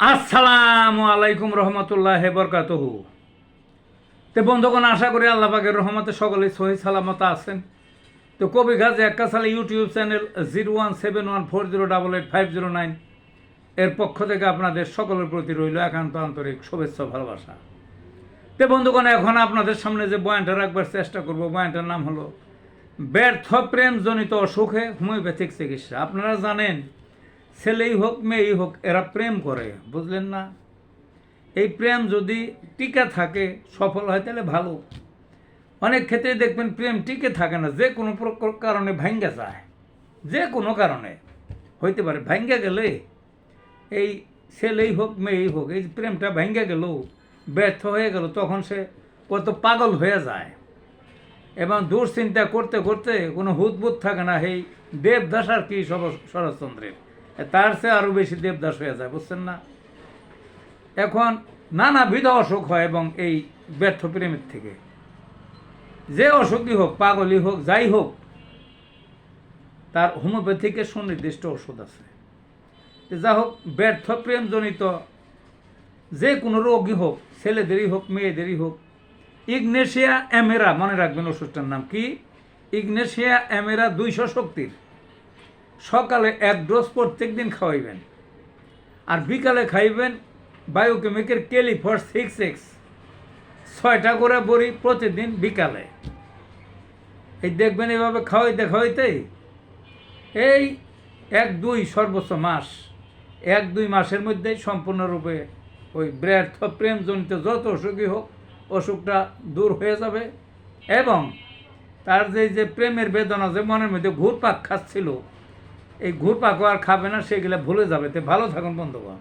আসসালামু আলাইকুম রহমতুল্লাহ বরকাতুহু। তো বন্ধুগণ, আশা করি আল্লাহ পাকের রহমতে সকলেই সহি সালামত আছেন। তো কবি গাজী এক্কাসালে ইউটিউব চ্যানেল 017140885009 এর পক্ষ থেকে আপনাদের সকলের প্রতি রইল একান্ত আন্তরিক শুভেচ্ছা ভালোবাসা। তো বন্ধুগণ, এখন আপনাদের সামনে যে বয়ানটা রাখবার চেষ্টা করব, বয়ানটার নাম হলো ব্যর্থ প্রেমজনিত অসুখে হোমিওপ্যাথিক চিকিৎসা। আপনারা জানেন, ছেলেই হোক মেয়েই হোক এরা প্রেম করে, বুঝলেন না? এই প্রেম যদি টিকে থাকে, সফল হয়, তাহলে ভালো। অনেক ক্ষেত্রে দেখবেন প্রেম টিকে থাকে না, যে কোনো কারণে ভাঙ্গা যায়, যে কোনো কারণে হইতে পারে। ভাঙ্গা গেলে এই ছেলেই হোক মেয়েই হোক, এই প্রেমটা ভাঙ্গা গেল, ব্যর্থ হয়ে গেল, তখন সে কত পাগল হয়ে যায় এবং দুশ্চিন্তা করতে করতে কোনো হুদবুদ থাকে না। এই দেবদাস আর কি শরৎচন্দ্রের, তার চেয়ে আরও বেশি দেবদাস হয়ে যায়, বুঝছেন না? এখন নানাবিধ অসুখ হয় এবং এই ব্যর্থ প্রেমের থেকে, যে অসুখই হোক, পাগলই হোক, যাই হোক, তার হোমিওপ্যাথিকের সুনির্দিষ্ট ওষুধ আছে। যা হোক, ব্যর্থ প্রেমজনিত যে কোনো রোগই হোক, ছেলেদেরই হোক মেয়েদেরই হোক, ইগনেশিয়া অ্যামেরা, মনে রাখবেন ওষুধটার নাম কি, ইগনেশিয়া অ্যামেরা 200 শক্তির। সকালে 1 ডোজ প্রত্যেক দিন খাওয়াইবেন, আর বিকালে খাইবেন বায়োকেমিকের ক্যালিফর 6X 6টা করে বড়ি প্রতিদিন বিকালে। এই দেখবেন এভাবে খাওয়াইতে খাওয়াইতে এই 1-2 সর্বোচ্চ মাস, 1-2 মাসের মধ্যেই সম্পূর্ণরূপে ওই ব্যর্থ প্রেমজনিত যত অসুখই হোক, অসুখটা দূর হয়ে যাবে এবং তার যে প্রেমের বেদনা, যে মনের মধ্যে ঘুরপাক খাচ্ছিল, এই ঘুরপাকও আর খাবে না, সেগুলো ভুলে যাবে। তো ভালো থাকুন বন্ধুগণ।